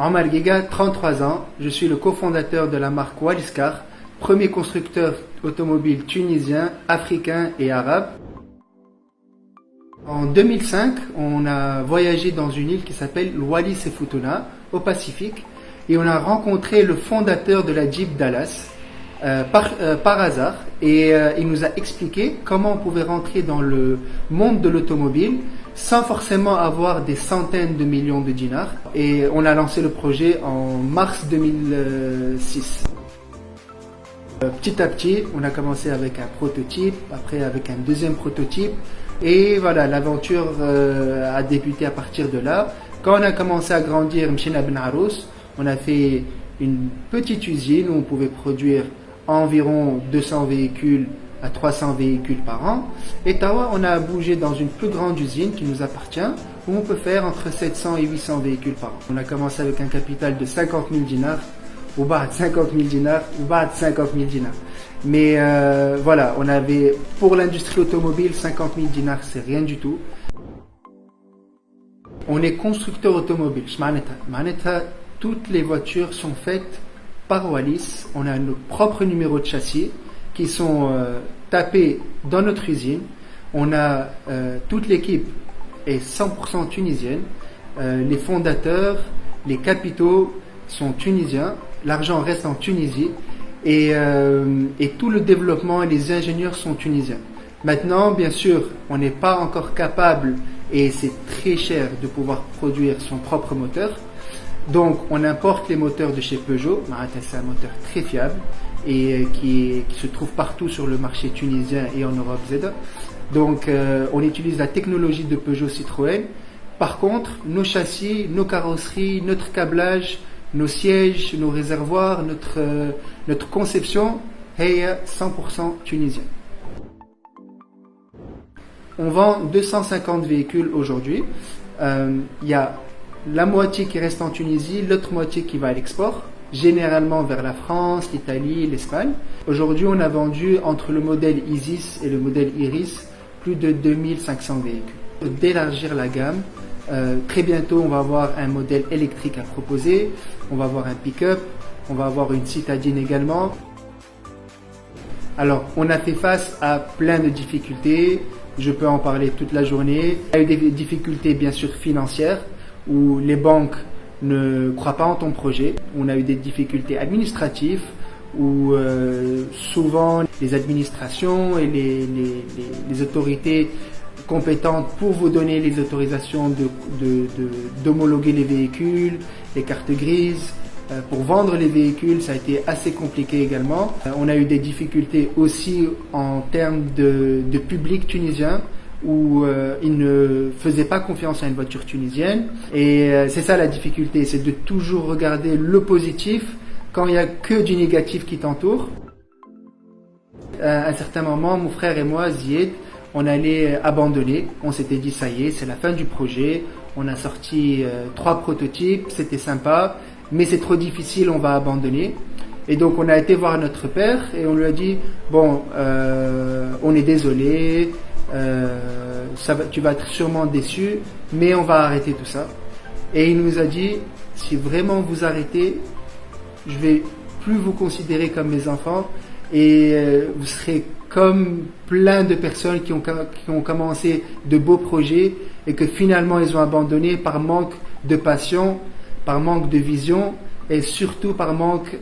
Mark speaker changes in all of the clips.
Speaker 1: Omar Guiga, 33 ans, je suis le cofondateur de la marque Walliscar, premier constructeur automobile tunisien, africain et arabe. En 2005, on a voyagé dans une île qui s'appelle Wallis et Futuna, au Pacifique, et on a rencontré le fondateur de la Jeep Dallas par hasard, et il nous a expliqué comment on pouvait rentrer dans le monde de l'automobile sans forcément avoir des centaines de millions de dinars. Et on a lancé le projet en mars 2006. Petit à petit, on a commencé avec un prototype, après avec un deuxième prototype, et voilà, l'aventure a débuté à partir de là. Quand on a commencé à grandir, Mchina Ben Arous, on a fait une petite usine où on pouvait produire environ 200 véhicules à 300 véhicules par an. Et Tawa, on a bougé dans une plus grande usine qui nous appartient, où on peut faire entre 700 et 800 véhicules par an. On a commencé avec un capital de 50 000 dinars, ou bas de 50 000 dinars, ou bas de 50 000 dinars. Mais voilà, on avait, pour l'industrie automobile, 50 000 dinars, c'est rien du tout. On est constructeur automobile. Toutes les voitures sont faites par Wallis. On a nos propres numéros de châssis qui sont tapés dans notre usine. On a toute l'équipe est 100% tunisienne. Les fondateurs, les capitaux sont tunisiens. L'argent reste en Tunisie et tout le développement et les ingénieurs sont tunisiens. Maintenant, bien sûr, on n'est pas encore capable et c'est très cher de pouvoir produire son propre moteur. Donc, on importe les moteurs de chez Peugeot. C'est un moteur très fiable et qui se trouve partout sur le marché tunisien et en Europe Z. Donc, on utilise la technologie de Peugeot Citroën. Par contre, nos châssis, nos carrosseries, notre câblage, nos sièges, nos réservoirs, notre conception est 100% tunisienne. On vend 250 véhicules aujourd'hui. Il y a la moitié qui reste en Tunisie, l'autre moitié qui va à l'export, généralement vers la France, l'Italie, l'Espagne. Aujourd'hui, on a vendu entre le modèle Isis et le modèle Iris plus de 2500 véhicules. D'élargir la gamme, très bientôt on va avoir un modèle électrique à proposer, on va avoir un pick-up, on va avoir une citadine également. Alors, on a fait face à plein de difficultés, je peux en parler toute la journée. Il y a eu des difficultés bien sûr financières, où les banques ne croient pas en ton projet. On a eu des difficultés administratives, où souvent les administrations et les autorités compétentes pour vous donner les autorisations d'homologuer les véhicules, les cartes grises, pour vendre les véhicules, ça a été assez compliqué également. On a eu des difficultés aussi en termes de public tunisien, où ils ne faisaient pas confiance à une voiture tunisienne. Et c'est ça la difficulté, c'est de toujours regarder le positif quand il n'y a que du négatif qui t'entoure. À un certain moment, mon frère et moi, Zied, on allait abandonner. On s'était dit, ça y est, c'est la fin du projet. On a sorti 3 prototypes, c'était sympa, mais c'est trop difficile, on va abandonner. Et donc on a été voir notre père et on lui a dit, bon, on est désolé, tu vas être sûrement déçu, mais on va arrêter tout ça. Et il nous a dit, si vraiment vous arrêtez, je vais plus vous considérer comme mes enfants et vous serez comme plein de personnes qui ont commencé de beaux projets et que finalement ils ont abandonné par manque de passion, par manque de vision et surtout par manque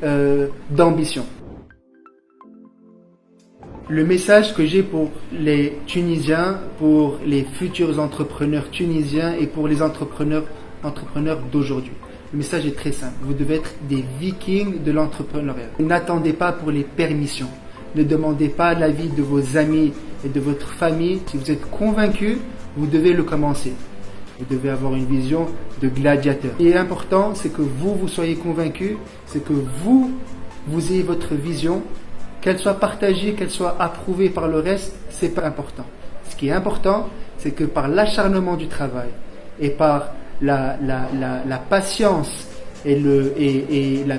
Speaker 1: d'ambition. Le message que j'ai pour les Tunisiens, pour les futurs entrepreneurs tunisiens et pour les entrepreneurs d'aujourd'hui. Le message est très simple. Vous devez être des vikings de l'entrepreneuriat. N'attendez pas pour les permissions. Ne demandez pas l'avis de vos amis et de votre famille. Si vous êtes convaincu, vous devez le commencer. Vous devez avoir une vision de gladiateur. Ce qui est important, c'est que vous soyez convaincu, c'est que vous ayez votre vision, qu'elle soit partagée, qu'elle soit approuvée par le reste, c'est pas important. Ce qui est important, c'est que par l'acharnement du travail et par la patience et la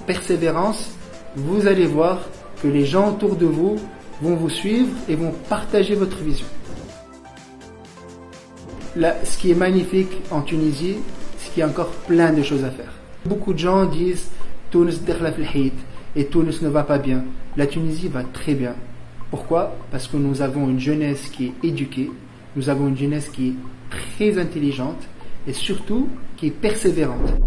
Speaker 1: persévérance, vous allez voir que les gens autour de vous vont vous suivre et vont partager votre vision. Là, ce qui est magnifique en Tunisie, c'est qu'il y a encore plein de choses à faire. Beaucoup de gens disent Tunis dakhla fil hayt et Tunis ne va pas bien. La Tunisie va très bien. Pourquoi? Parce que nous avons une jeunesse qui est éduquée, nous avons une jeunesse qui est très intelligente et surtout qui est persévérante.